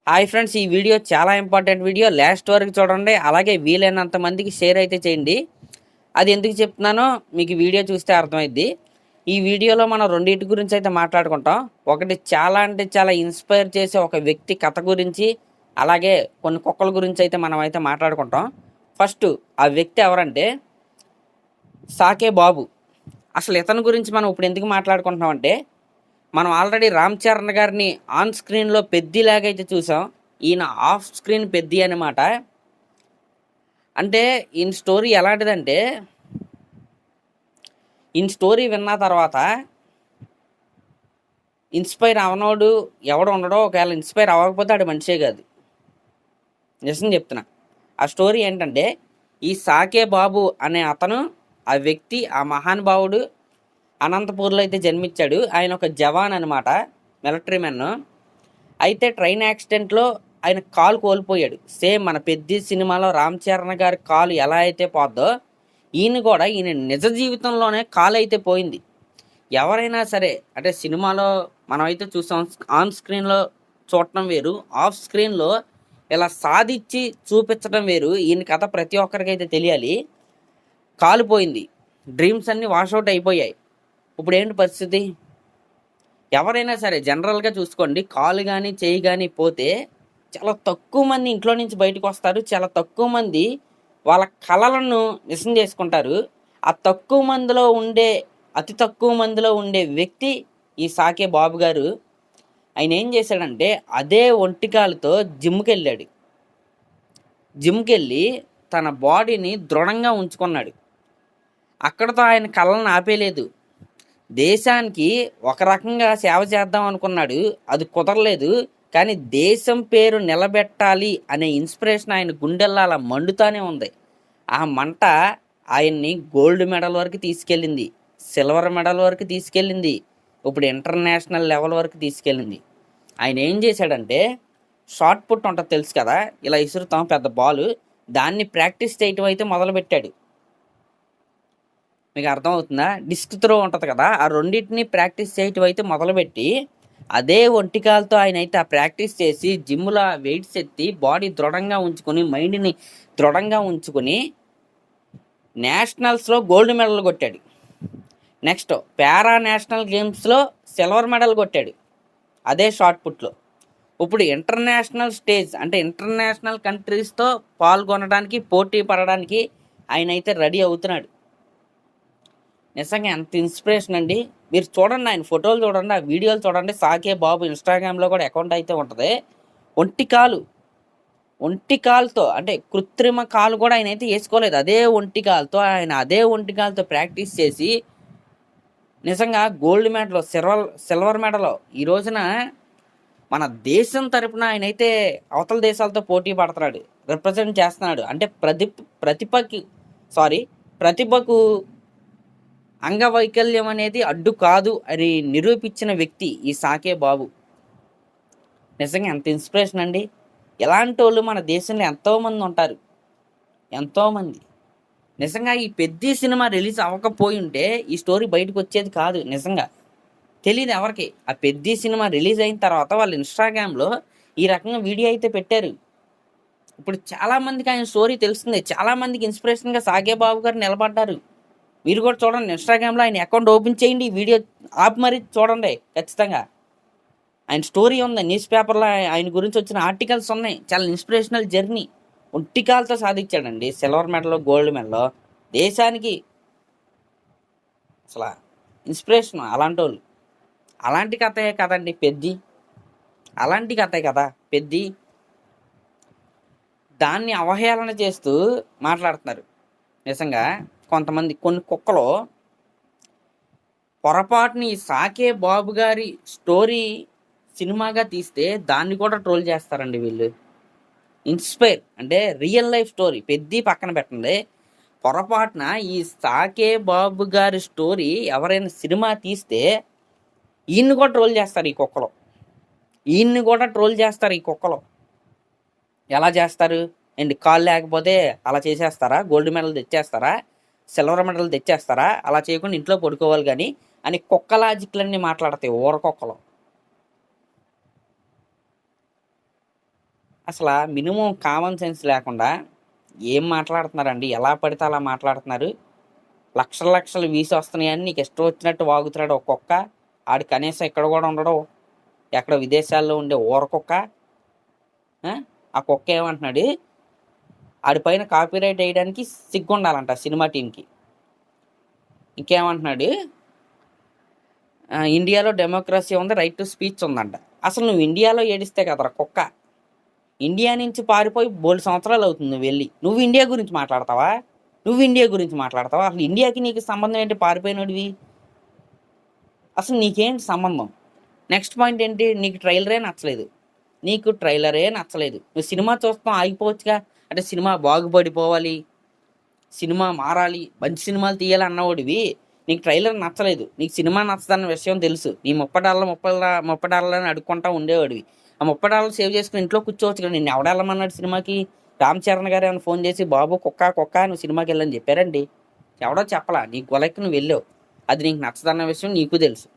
Hi friends, ఈ video చాలా important video. Last వరకు చూడండి, అలాగే వీలైనంత మందికి షేర్ అయితే చేయండి. అది ఎందుకు చెప్తున్నానో మీకు వీడియో చూస్తే అర్థమైద్ది. ఈ వీడియోలో మనం రెండింటి గురించి అయితే మాట్లాడుకుంటాం. ఒకటి చాలా అంటే చాలా ఇన్స్పైర్ చేసే ఒక వ్యక్తి కథ గురించి, అలాగే కొన్ని కుక్కల గురించి అయితే మనం అయితే మాట్లాడుకుంటాం. ఫస్ట్ ఆ వ్యక్తి ఎవరంటే సాకే బాబు. అసలు ఇతని గురించి మనం ఇప్పుడు ఎందుకు మాట్లాడుకుంటున్నాం అంటే, మనం ఆల్రెడీ రామ్ చరణ్ గారిని ఆన్ స్క్రీన్లో పెద్దిలాగైతే చూసాం. ఈయన ఆఫ్ స్క్రీన్ పెద్ది అనమాట. అంటే ఈయన స్టోరీ ఎలాంటిదంటే, ఈయన స్టోరీ విన్న తర్వాత ఇన్స్పైర్ అవనోడు ఎవడు ఉండడో, ఒకవేళ ఇన్స్పైర్ అవ్వకపోతే ఆడు మనిషే కాదు. నిజం చెప్తున్నా. ఆ స్టోరీ ఏంటంటే, ఈ సాకే బాబు అనే అతను, ఆ వ్యక్తి, ఆ మహానుభావుడు అనంతపూర్లో అయితే జన్మించాడు. ఆయన ఒక జవాన్ అనమాట, మిలిటరీ మెన్. అయితే ట్రైన్ యాక్సిడెంట్లో ఆయన కాలు కోల్పోయాడు. సేమ్ మన పెద్ది సినిమాలో రామ్ చరణ్ గారి కాలు ఎలా అయితే పోద్దో, ఈయన నిజ జీవితంలోనే కాలు అయితే పోయింది. ఎవరైనా సరే అంటే సినిమాలో మనం అయితే చూసాం, ఆన్ స్క్రీన్లో చూడటం వేరు, ఆఫ్ స్క్రీన్లో ఇలా సాధించి చూపించడం వేరు. ఈయన కథ ప్రతి ఒక్కరికైతే తెలియాలి. కాలు పోయింది, డ్రీమ్స్ అన్నీ వాషౌట్ అయిపోయాయి. ఇప్పుడు ఏంటి పరిస్థితి? ఎవరైనా సరే జనరల్గా చూసుకోండి, కాలు కానీ చేయి కానీ పోతే చాలా తక్కువ మంది ఇంట్లో నుంచి బయటకు వస్తారు. చాలా తక్కువ మంది వాళ్ళ కళలను నిజం చేసుకుంటారు. ఆ తక్కువ మందిలో ఉండే, అతి తక్కువ మందిలో ఉండే వ్యక్తి ఈ సాకే బాబు గారు. ఆయన ఏం చేశాడంటే, అదే ఒంటికాలతో జిమ్కి వెళ్ళాడు. జిమ్కి వెళ్ళి తన బాడీని దృఢంగా ఉంచుకున్నాడు. అక్కడతో ఆయన కళలను ఆపేయలేదు. దేశానికి ఒక రకంగా సేవ చేద్దాం అనుకున్నాడు, అది కుదరలేదు. కానీ దేశం పేరు నిలబెట్టాలి అనే ఇన్స్పిరేషన్ ఆయన గుండెల్లో అలా మండుతానే ఉంది. ఆ మంట ఆయన్ని గోల్డ్ మెడల్ వరకు తీసుకెళ్ళింది, సిల్వర్ మెడల్ వరకు తీసుకెళ్ళింది, ఇప్పుడు ఇంటర్నేషనల్ లెవెల్ వరకు తీసుకెళ్ళింది. ఆయన ఏం చేశాడంటే, షార్ట్ పుట్ ఉంటుంది తెలుసు కదా, ఇలా ఇసురుతాం పెద్ద బాల్, దాన్ని ప్రాక్టీస్ చేయటం అయితే మొదలుపెట్టాడు. మీకు అర్థమవుతుందా? డిస్క్ త్రో ఉంటుంది కదా, ఆ రెండింటిని ప్రాక్టీస్ చేయటం అయితే మొదలుపెట్టి, అదే ఒంటికాలతో ఆయన అయితే ఆ ప్రాక్టీస్ చేసి జిమ్లో వెయిట్స్ ఎత్తి బాడీ దృఢంగా ఉంచుకొని, మైండ్ని దృఢంగా ఉంచుకొని నేషనల్స్లో గోల్డ్ మెడల్ కొట్టాడు. నెక్స్ట్ పారా నేషనల్ గేమ్స్లో సిల్వర్ మెడల్ కొట్టాడు అదే షార్ట్ పుట్లో. ఇప్పుడు ఇంటర్నేషనల్ స్టేజ్ అంటే ఇంటర్నేషనల్ కంట్రీస్తో పాల్గొనడానికి, పోటీ పడడానికి ఆయన అయితే రెడీ అవుతున్నాడు. నిజంగా ఎంత ఇన్స్పిరేషన్ అండి. మీరు చూడండి, ఆయన ఫోటోలు చూడండి, ఆ వీడియోలు చూడండి. సాకే బాబు ఇన్స్టాగ్రామ్లో కూడా అకౌంట్ అయితే ఉంటుంది. ఒంటి కాలుతో అంటే కృత్రిమ కాలు కూడా ఆయన అయితే వేసుకోలేదు. అదే ఒంటి కాలుతో ప్రాక్టీస్ చేసి నిజంగా గోల్డ్ మెడల్, సిల్వర్ మెడల్ ఈ రోజున మన దేశం తరపున ఆయన అయితే అవతల దేశాలతో పోటీ పడుతున్నాడు, రిప్రజెంట్ చేస్తున్నాడు. అంటే ప్రతిభకు అంగవైకల్యం అనేది అడ్డు కాదు అని నిరూపించిన వ్యక్తి ఈ సాకే బాబు. నిజంగా ఎంత ఇన్స్పిరేషన్ అండి. ఎలాంటి వాళ్ళు మన దేశంలో ఎంతోమంది ఉంటారు, ఎంతోమంది. నిజంగా ఈ పెద్ద సినిమా రిలీజ్ అవ్వకపోయి ఉంటే ఈ స్టోరీ బయటకు వచ్చేది కాదు. నిజంగా తెలియదు ఎవరికి. ఆ పెద్ద సినిమా రిలీజ్ అయిన తర్వాత వాళ్ళు ఇన్స్టాగ్రామ్లో ఈ రకంగా వీడియో అయితే పెట్టారు. ఇప్పుడు చాలామందికి ఆయన స్టోరీ తెలుస్తుంది. చాలామందికి ఇన్స్పిరేషన్గా సాకే బాబు గారు నిలబడ్డారు. మీరు కూడా చూడండి, ఇన్స్టాగ్రామ్లో ఆయన అకౌంట్ ఓపెన్ చేయండి, వీడియో ఆపి మరీ చూడండి. ఖచ్చితంగా ఆయన స్టోరీ ఉంది, న్యూస్ పేపర్లో ఆయన గురించి వచ్చిన ఆర్టికల్స్ ఉన్నాయి. చాలా ఇన్స్పిరేషనల్ జర్నీ. ఒంటికాలతో సాధించాడండి సిల్వర్ మెడల్, గోల్డ్ మెడల్. దేశానికి అసలు ఇన్స్పిరేషన్ అలాంటి వాళ్ళు. అలాంటి కథే కదండి పెద్ది, అలాంటి కథే కదా పెద్ది. దాన్ని అవహేళన చేస్తూ మాట్లాడుతున్నారు. నిజంగా కొంతమంది, కొన్ని కుక్కలు పొరపాటుని సాకే బాబు గారి స్టోరీ సినిమాగా తీస్తే దాన్ని కూడా ట్రోల్ చేస్తారండి వీళ్ళు. ఇన్స్పైర్ అంటే రియల్ లైఫ్ స్టోరీ పెద్ద పక్కన పెట్టండి, పొరపాటున ఈ సాకే బాబు గారి స్టోరీ ఎవరైనా సినిమా తీస్తే ఈయన్ని కూడా ట్రోల్ చేస్తారు ఈ కుక్కలు. ఎలా చేస్తారు అండి? కాళ్ళు లేకపోతే అలా చేసేస్తారా? గోల్డ్ మెడల్ తెచ్చేస్తారా? సిల్వర్ మెడల్ తెచ్చేస్తారా? అలా చేయకుండా ఇంట్లో పడుకోవాలి కానీ అని కుక్క లాజిక్లన్నీ మాట్లాడతాయి ఊరకొక్కలు. అసలు మినిమం కామన్ సెన్స్ లేకుండా ఏం మాట్లాడుతున్నారండి? ఎలా పడితే అలా మాట్లాడుతున్నారు. లక్షల లక్షలు వీసి వస్తున్నాయని నీకు ఇష్టం వచ్చినట్టు వాగుతున్నాడు ఒక కుక్క. ఆడు కనీసం ఇక్కడ కూడా ఉండడు, ఎక్కడ విదేశాల్లో ఉండే ఊరకుక్క. ఆ కుక్క ఏమంటున్నాడు, ఆడిపైన కాపీరైట్ వేయడానికి సిగ్గుండాలంట సినిమా టీంకి. ఇంకేమంటున్నాడు, ఇండియాలో డెమోక్రసీ ఉంది, రైట్ టు స్పీచ్ ఉందంట. అసలు నువ్వు ఇండియాలో ఏడిస్తే కదరా కుక్క. ఇండియా నుంచి పారిపోయి బోల్డ్ సంవత్సరాలు అవుతుంది నువ్వు వెళ్ళి. నువ్వు ఇండియా గురించి మాట్లాడతావా? అసలు ఇండియాకి నీకు సంబంధం ఏంటి? పారిపోయినడివి అసలు నీకేంటి సంబంధం? నెక్స్ట్ పాయింట్ ఏంటి, నీకు ట్రైలరే నచ్చలేదు. నువ్వు సినిమా చూస్తాం ఆగిపోవచ్చుగా. అంటే సినిమా బాగుపడిపోవాలి, సినిమా మారాలి, మంచి సినిమాలు తీయాలి అన్నవాడివి. నీకు ట్రైలర్ నచ్చలేదు, నీకు సినిమా నచ్చదన్న విషయం తెలుసు. నీ $30 అని అడుక్కుంటా ఉండేవాడివి. ఆ $30 సేవ్ చేసుకుని ఇంట్లో కూర్చోవచ్చు కదా. నిన్ను ఎవడెళ్ళమన్నాడు సినిమాకి? రామ్ చరణ్ గారు ఏమైనా ఫోన్ చేసి బాబు కుక్క నువ్వు సినిమాకి వెళ్ళని చెప్పారండి? ఎవడో చెప్పలా. నీ గొలకి నువ్వు వెళ్ళావు, అది నీకు నచ్చదన్న విషయం నీకు తెలుసు.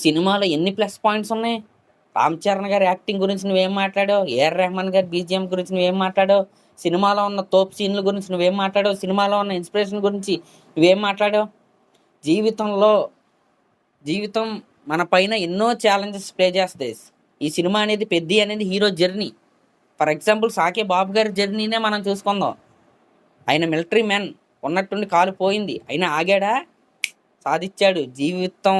సినిమాలో ఎన్ని ప్లస్ పాయింట్స్ ఉన్నాయి? రామ్ చరణ్ గారి యాక్టింగ్ గురించి నువ్వేం మాట్లాడావు? ఏఆర్ రెహమాన్ గారి బీజిఎం గురించి నువ్వేం మాట్లాడావు? సినిమాలో ఉన్న తోపు సీన్ల గురించి నువ్వేం మాట్లాడావు? సినిమాలో ఉన్న ఇన్స్పిరేషన్ గురించి నువ్వేం మాట్లాడావు? జీవితం మన పైన ఎన్నో ఛాలెంజెస్ ప్లే చేస్తాయి. ఈ సినిమా అనేది పెద్ది అనేది హీరో జర్నీ. ఫర్ ఎగ్జాంపుల్ సాకే బాబు గారి జర్నీనే మనం చూసుకుందాం. ఆయన మిలిటరీ మ్యాన్, ఉన్నట్టుండి కాలు పోయింది, అయినా ఆగాడా? సాధించాడు. జీవితం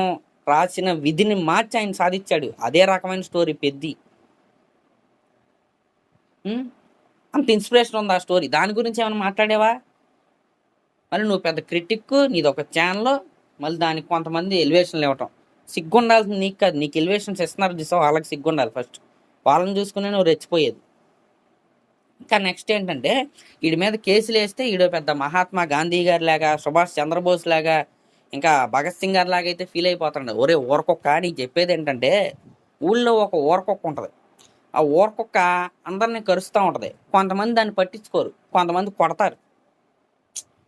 రాసిన విధిని మార్చి ఆయన సాధించాడు. అదే రకమైన స్టోరీ పెద్ది. అంత ఇన్స్పిరేషన్ ఉంది ఆ స్టోరీ. దాని గురించి ఏమైనా మాట్లాడేవా? మళ్ళీ నువ్వు పెద్ద క్రిటిక్, నీది ఒక ఛానల్, మళ్ళీ దానికి కొంతమంది ఎలివేషన్లు ఇవ్వటం. సిగ్గుండాల్సింది నీకు కాదు. నీకు ఎలివేషన్స్ ఇస్తున్నారు చూసావు, వాళ్ళకి సిగ్గుండాలి ఫస్ట్. వాళ్ళని చూసుకునే నువ్వు రెచ్చిపోయేది. ఇంకా నెక్స్ట్ ఏంటంటే, వీడి మీద కేసులు వేస్తే వీడు పెద్ద మహాత్మా గాంధీ గారి లాగా, సుభాష్ చంద్రబోస్ లాగా, ఇంకా భగత్ సింగ్ గారి లాగా అయితే ఫీల్ అయిపోతాడు. ఒరే ఊరకొక్క, నీకు చెప్పేది ఏంటంటే, ఊళ్ళో ఒక ఊరకొక్క ఉంటుంది. ఆ ఊరకొక్క అందరినీ కరుస్తూ ఉంటుంది. కొంతమంది దాన్ని పట్టించుకోరు, కొంతమంది కొడతారు.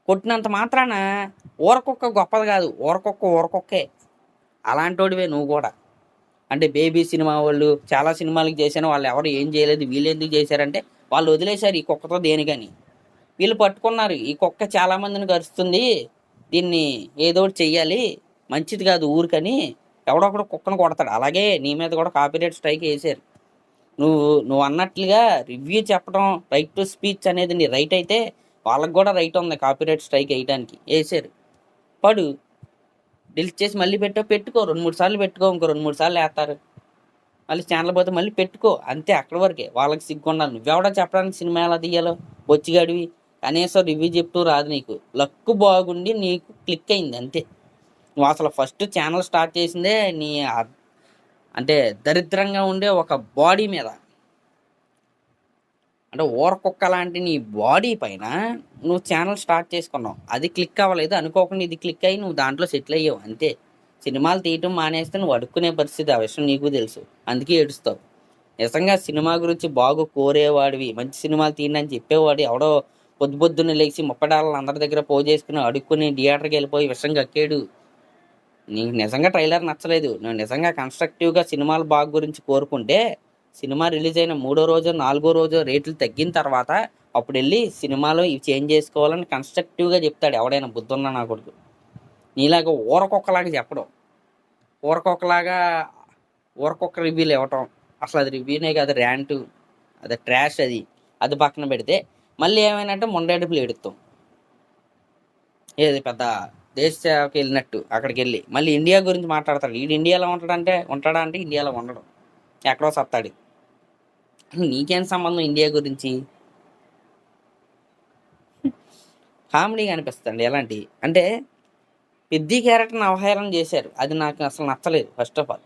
కొట్టినంత మాత్రాన ఊరకొక్క గొప్పది కాదు, ఊరకొక్కే. అలాంటోడివే నువ్వు కూడా. అంటే బేబీ సినిమా వాళ్ళు చాలా సినిమాలకు చేశాను, వాళ్ళు ఎవరు ఏం చేయలేదు, వీళ్ళు ఎందుకు చేశారంటే వాళ్ళు వదిలేశారు ఈ కుక్కతో దేనికని. వీళ్ళు పట్టుకున్నారు, ఈ కుక్క చాలామందిని కరుస్తుంది, దీన్ని ఏదో ఒకటి చెయ్యాలి, మంచిది కాదు ఊరికని ఎవడొకడు కుక్కను కొడతాడు. అలాగే నీ మీద కూడా కాపీరైట్ స్ట్రైక్ వేసారు. నువ్వు అన్నట్లుగా రివ్యూ చెప్పడం, రైట్ టు స్పీచ్ అనేది నీ రైట్ అయితే వాళ్ళకి కూడా రైట్ ఉంది కాపీరైట్ స్ట్రైక్ వేయడానికి. వేసారు. పడు, డిలీట్ చేసి మళ్ళీ పెట్టుకో, 2-3 సార్లు పెట్టుకో, ఇంకో 2-3 సార్లు వేస్తారు. మళ్ళీ ఛానల్ పోతే మళ్ళీ పెట్టుకో, అంతే. అక్కడి వరకే. వాళ్ళకి సిగ్గుండాలి. నువ్వెవడో చెప్పడానికి సినిమా ఎలా తీయాలో బొచ్చిగాడివి. కనీసం రివ్యూ చెప్తూ రాదు నీకు. లక్ బాగుండి నీకు క్లిక్ అయింది అంతే. నువ్వు అసలు ఫస్ట్ ఛానల్ స్టార్ట్ చేసిందే నీ అంటే దరిద్రంగా ఉండే ఒక బాడీ మీద, అంటే ఊరకుక్క లాంటి నీ బాడీ పైన నువ్వు ఛానల్ స్టార్ట్ చేసుకున్నావు. అది క్లిక్ అవ్వలేదు, అనుకోకుండా ఇది క్లిక్ అయ్యి నువ్వు దాంట్లో సెటిల్ అయ్యావు అంతే. సినిమాలు తీయటం మానేస్తే నువ్వు అడుక్కునే పరిస్థితి, ఆ విషయం నీకు తెలుసు. అందుకే ఏడుస్తావు. నిజంగా సినిమా గురించి బాగు కోరేవాడివి, మంచి సినిమాలు తీయండి అని చెప్పేవాడు ఎవడో పొద్దున్నే లేచి $30 అందరి దగ్గర పోగు చేసుకుని అడుక్కుని థియేటర్కి వెళ్ళిపోయి విషయం కక్కాడు. నీకు నిజంగా ట్రైలర్ నచ్చలేదు, నువ్వు నిజంగా కన్స్ట్రక్టివ్గా సినిమాలు బాగు గురించి కోరుకుంటే సినిమా రిలీజ్ అయిన 3వ రోజు 4వ రోజు రేట్లు తగ్గిన తర్వాత అప్పుడు వెళ్ళి సినిమాలో ఇవి చేంజ్ చేసుకోవాలని కన్స్ట్రక్టివ్గా చెప్తాడు ఎవడైనా బుద్ధున్న నా కొడుకు. నీలాగా ఊరకొక్కలాగా చెప్పడం, ఊరకొక్క రివ్యూలు ఇవ్వటం, అసలు అది రివ్యూనే కాదు, ర్యాంటు, అది ట్రాష్. అది పక్కన పెడితే మళ్ళీ ఏమైనా మొండేడుపులు ఎడుతాం. ఏది పెద్ద దేశ సేవకి వెళ్ళినట్టు అక్కడికి వెళ్ళి మళ్ళీ ఇండియా గురించి మాట్లాడతాడు. వీడు ఇండియాలో ఉంటాడా అంటే ఇండియాలో ఉండడం, ఎక్కడో సత్తాడు. నీకేం సంబంధం ఇండియా గురించి? కామెడీగా అనిపిస్తుంది. ఎలాంటి అంటే పెద్ద క్యారెక్టర్ని అవహేళన చేశారు, అది నాకు అసలు నచ్చలేదు. ఫస్ట్ ఆఫ్ ఆల్,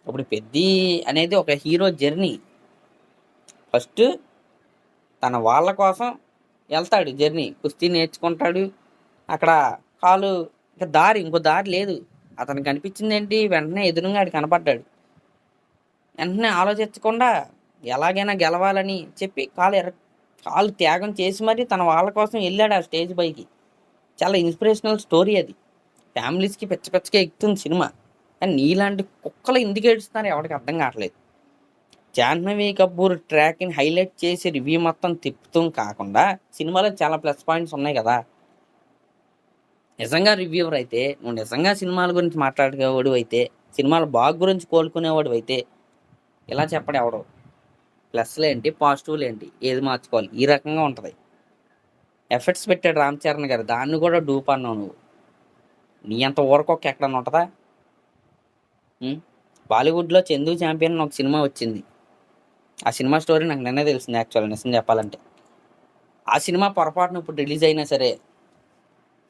ఇప్పుడు పెద్ది అనేది ఒక హీరో జర్నీ. ఫస్ట్ తన వాళ్ళ కోసం వెళ్తాడు జర్నీ, కుస్తీ నేర్చుకుంటాడు. అక్కడ కాలు ఇంకో దారి లేదు. అతనికి కనిపించింది ఏంటి, వెంటనే ఎదురుగా ఆడు కనపడ్డాడు. వెంటనే ఆలోచించకుండా ఎలాగైనా గెలవాలని చెప్పి కాలు త్యాగం చేసి మరీ తన వాళ్ళ కోసం వెళ్ళాడు ఆ స్టేజ్ పైకి. చాలా ఇన్స్పిరేషనల్ స్టోరీ అది. ఫ్యామిలీస్కి పిచ్చగా ఎక్కుతుంది సినిమా. కానీ నీలాంటి కుక్కలు ఎందుకు ఏడుస్తున్నారు ఎవరికి అర్థం కావట్లేదు. జాహ్నవి కపూర్ ట్రాక్ని హైలైట్ చేసి రివ్యూ మొత్తం తిప్పుతూ కాకుండా సినిమాలో చాలా ప్లస్ పాయింట్స్ ఉన్నాయి కదా. నిజంగా రివ్యూవర్ అయితే, నువ్వు నిజంగా సినిమాల గురించి మాట్లాడేవాడు అయితే, సినిమాల బాగు గురించి కోలుకునేవాడు అయితే ఇలా చెప్పడు ఎవడు. ప్లస్లు ఏంటి, పాజిటివ్లు ఏంటి, ఏది మార్చుకోవాలి, ఈ రకంగా ఉంటుంది. ఎఫర్ట్స్ పెట్టాడు రామ్ చరణ్ గారు, దాన్ని కూడా డూప్ అన్నావు నువ్వు. నీ అంత ఊరకొక్క ఎక్కడన్నా ఉంటుందా? బాలీవుడ్లో చందు ఛాంపియన్ ఒక సినిమా వచ్చింది. ఆ సినిమా స్టోరీ నాకు నిన్నే తెలిసింది యాక్చువల్గా, నిజం చెప్పాలంటే. ఆ సినిమా పొరపాటున ఇప్పుడు రిలీజ్ అయినా సరే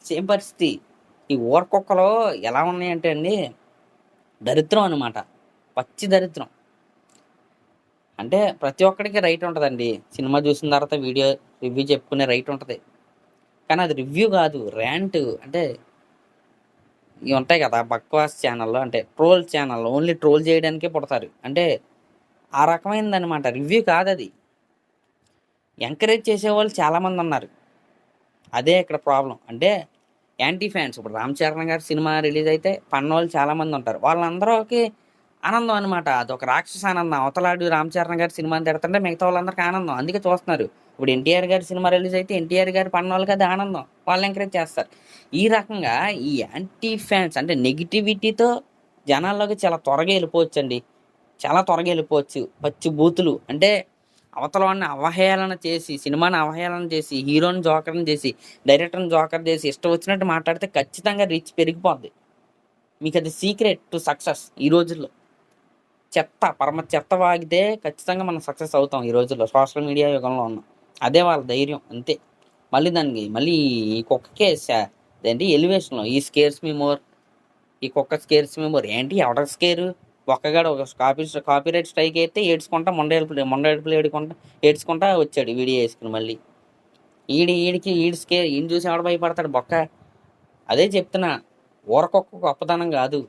సేమ్ పరిస్థితి. ఈ ఊరకొక్కలో ఎలా ఉన్నాయంటే అండి, దరిద్రం అనమాట, పచ్చి దరిద్రం. అంటే ప్రతి ఒక్కడికి రైట్ ఉంటుందండి, సినిమా చూసిన తర్వాత వీడియో రివ్యూ చెప్పుకునే రైట్ ఉంటుంది. కానీ అది రివ్యూ కాదు, ర్యాంట్. అంటే ఇవి ఉంటాయి కదా బక్వాస్ ఛానల్లో, అంటే ట్రోల్ ఛానల్లో ఓన్లీ ట్రోల్ చేయడానికే పుడతారు. అంటే ఆ రకమైనదనమాట, రివ్యూ కాదు అది. ఎంకరేజ్ చేసేవాళ్ళు చాలామంది ఉన్నారు, అదే ఇక్కడ ప్రాబ్లం. అంటే యాంటీ ఫ్యాన్స్. ఇప్పుడు రామ్ చరణ్ గారి సినిమా రిలీజ్ అయితే పన్నోళ్ళు చాలామంది ఉంటారు, వాళ్ళందరికీ ఆనందం అనమాట. అదొక రాక్షస ఆనందం. అవతలాడు రామ్ చరణ్ గారి సినిమాని తిడుతుంటే మిగతా వాళ్ళందరికీ ఆనందం, అందుకే చూస్తున్నారు. ఇప్పుడు ఎన్టీఆర్ గారి సినిమా రిలీజ్ అయితే ఎన్టీఆర్ గారి పన్నోళ్ళకి అది ఆనందం, వాళ్ళు ఎంకరేజ్ చేస్తారు. ఈ రకంగా ఈ యాంటీ ఫ్యాన్స్ అంటే నెగిటివిటీతో జనాల్లోకి చాలా త్వరగా వెళ్ళిపోవచ్చు అండి, చాలా త్వరగా వెళ్ళిపోవచ్చు. పచ్చి బూతులు అంటే అవతల వాడిని అవహేళన చేసి, సినిమాని అవహేళన చేసి, హీరోని జోకర్ని చేసి, డైరెక్టర్ని జోకర్ చేసి ఇష్టం వచ్చినట్టు మాట్లాడితే ఖచ్చితంగా రీచ్ పెరిగిపోద్ది. మీకు అది సీక్రెట్ టు సక్సెస్ ఈ రోజుల్లో. పరమ చెత్త వాగితే ఖచ్చితంగా మనం సక్సెస్ అవుతాం ఈ రోజుల్లో, సోషల్ మీడియా యుగంలో ఉన్నాం. అదే వాళ్ళ ధైర్యం, అంతే. మళ్ళీ ఈ కుక్కకే ఏంటి ఎలివేషన్లో ఈ స్కేర్స్ మీ మోర్, ఈ కుక్క స్కేర్స్ మీ మోర్ ఏంటి, ఎవడ స్కేరు? ఒక్కగాడు ఒక కాపీరైట్ స్ట్రైక్ అయితే ఏడ్చుకుంటా మొండేడుపులు ఏడ్చుకుంటా వచ్చాడు వీడియో వేసుకుని. మళ్ళీ ఈడి స్కేర్, ఈయన చూసి ఎవడ భయపడతాడు బొక్క. అదే చెప్తున్నా, ఊరకొక్క గొప్పదనం కాదు,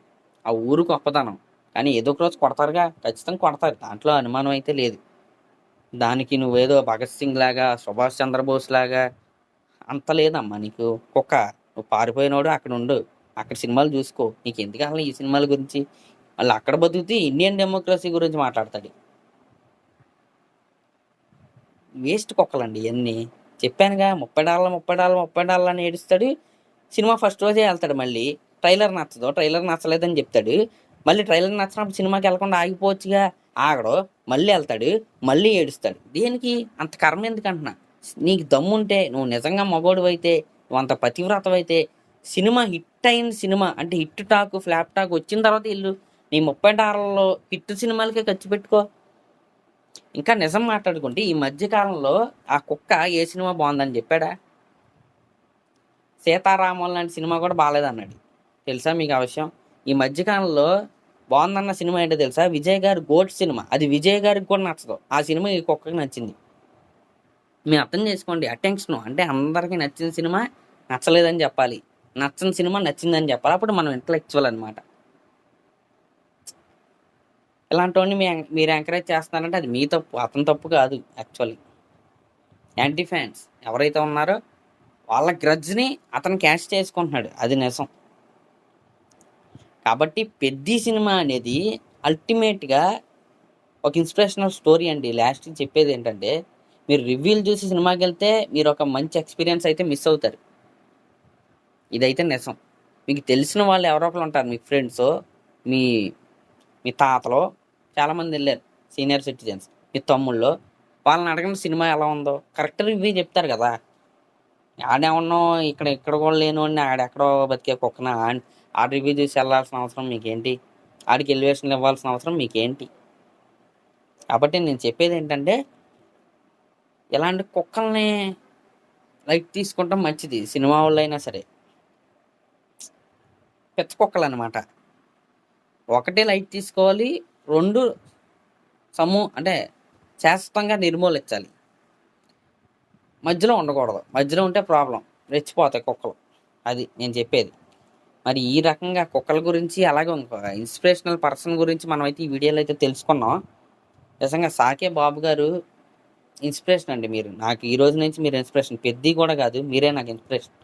ఆ ఊరు గొప్పదనం. కానీ ఏదో ఒక రోజు కొడతారుగా, ఖచ్చితంగా కొడతారు, దాంట్లో అనుమానం అయితే లేదు. దానికి నువ్వేదో భగత్ సింగ్ లాగా, సుభాష్ చంద్రబోస్ లాగా అంత లేదమ్మా నీకు. కుక్క, నువ్వు పారిపోయినోడు అక్కడ ఉండు, అక్కడ సినిమాలు చూసుకో, నీకు ఎందుకు కావాలి ఈ సినిమాల గురించి. వాళ్ళు అక్కడ బతుకుతూ ఇండియన్ డెమోక్రసీ గురించి మాట్లాడతాడు. వేస్ట్ కుక్కలండి ఇవన్నీ. చెప్పానుగా, $30 అని ఏడుస్తాడు. సినిమా ఫస్ట్ రోజే వెళ్తాడు, మళ్ళీ ట్రైలర్ నచ్చలేదని చెప్తాడు. మళ్ళీ ట్రైలర్ నచ్చినప్పుడు సినిమాకి వెళ్ళకుండా ఆగిపోవచ్చుగా, ఆగడు, మళ్ళీ వెళ్తాడు, మళ్ళీ ఏడుస్తాడు. దేనికి అంత కర్మ ఎందుకు అంటున్నా. నీకు దమ్ముంటే, నువ్వు నిజంగా మగోడు అయితే, నువ్వు అంత పతివ్రతం అయితే, సినిమా హిట్ అయిన సినిమా అంటే హిట్ టాక్ ఫ్లాప్ టాక్ వచ్చిన తర్వాత ఇల్లు నీ $30 హిట్ సినిమాలకే ఖర్చు పెట్టుకో. ఇంకా నిజం మాట్లాడుకుంటే ఈ మధ్యకాలంలో ఆ కుక్క ఏ సినిమా బాగుందని చెప్పాడా? సీతారామం లాంటి సినిమా కూడా బాగాలేదన్నాడు, తెలుసా మీకు ఆ విషయం? ఈ మధ్యకాలంలో బాగుందన్న సినిమా ఏంటో తెలుసా? విజయ్ గారి గోట్ సినిమా. అది విజయ్ గారికి కూడా నచ్చదు, ఆ సినిమా ఈ కుక్కకి నచ్చింది. మీరు అర్థం చేసుకోండి, అటెన్షన్. అంటే అందరికీ నచ్చిన సినిమా నచ్చలేదని చెప్పాలి, నచ్చని సినిమా నచ్చిందని చెప్పాలి, అప్పుడు మనం ఇంటలెక్చువల్ అనమాట. ఇలాంటి వాడిని మీరు ఎంకరేజ్ చేస్తున్నారంటే అది మీ తప్పు, అతని తప్పు కాదు. యాక్చువల్లీ యాంటీ ఫ్యాన్స్ ఎవరైతే ఉన్నారో వాళ్ళ గ్రడ్జ్ని అతను క్యాష్ చేసుకుంటున్నాడు, అది నిజం. కాబట్టి పెద్ద సినిమా అనేది అల్టిమేట్గా ఒక ఇన్స్పిరేషనల్ స్టోరీ అండి. లాస్ట్ చెప్పేది ఏంటంటే, మీరు రివ్యూలు చూసి సినిమాకి వెళ్తే మీరు ఒక మంచి ఎక్స్పీరియన్స్ అయితే మిస్ అవుతారు, ఇదైతే నిజం. మీకు తెలిసిన వాళ్ళు ఎవరో ఒకరు ఉంటారు, మీ ఫ్రెండ్స్, మీ మీ తాతలో చాలామంది వెళ్ళారు, సీనియర్ సిటిజన్స్, మీ తమ్ముళ్ళు, వాళ్ళని అడగండి సినిమా ఎలా ఉందో, కరెక్ట్ రివ్యూ చెప్తారు కదా. ఆడేమన్నా ఇక్కడ కూడా లేనివాడిని ఆడెక్కడో బతికే కుక్కన ఆ రివ్యూ చూసి వెళ్ళాల్సిన అవసరం మీకేంటి? ఆడికి ఎలివేషన్లు ఇవ్వాల్సిన అవసరం మీకేంటి? కాబట్టి నేను చెప్పేది ఏంటంటే, ఇలాంటి కుక్కల్ని లైట్ తీసుకుంటాం మంచిది. సినిమా వాళ్ళు అయినా సరే పెద్ద కుక్కలు అనమాట. ఒకటే లైట్ తీసుకోవాలి, 2 అంటే శాశ్వతంగా నిర్మూలించాలి, మధ్యలో ఉండకూడదు. మధ్యలో ఉంటే ప్రాబ్లం, రెచ్చిపోతాయి కుక్కలు, అది నేను చెప్పేది. మరి ఈ రకంగా కుక్కల గురించి, అలాగే ఇంకొక ఇన్స్పిరేషనల్ పర్సన్ గురించి మనమైతే ఈ వీడియోలో అయితే తెలుసుకున్నాం. నిజంగా సాకే బాబు గారు ఇన్స్పిరేషన్ అండి. మీరు నాకు ఈ రోజు నుంచి మీరు ఇన్స్పిరేషన్, పెద్ద కూడా కాదు, మీరే నాకు ఇన్స్పిరేషన్.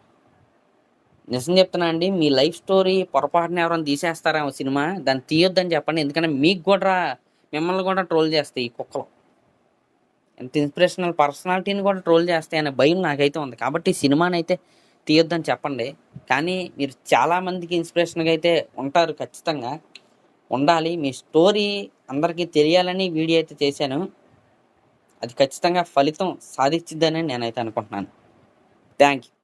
నిజం చెప్తున్నా అండి, మీ లైఫ్ స్టోరీ పొరపాటున ఎవరైనా తీసేస్తారేమో సినిమా, దాన్ని తీయొద్దని చెప్పండి. ఎందుకంటే మీకు కూడా మిమ్మల్ని కూడా ట్రోల్ చేస్తాయి ఈ కుక్కలు. ఎంత ఇన్స్పిరేషనల్ పర్సనాలిటీని కూడా ట్రోల్ చేస్తాయి అనే భయం నాకైతే ఉంది. కాబట్టి సినిమానైతే తీయొద్దని చెప్పండి. కానీ మీరు చాలామందికి ఇన్స్పిరేషన్గా అయితే ఉంటారు, ఖచ్చితంగా ఉండాలి. మీ స్టోరీ అందరికీ తెలియాలని వీడియో అయితే చేశాను. అది ఖచ్చితంగా ఫలితం సాధించిద్దని నేనైతే అనుకుంటున్నాను. Thank you.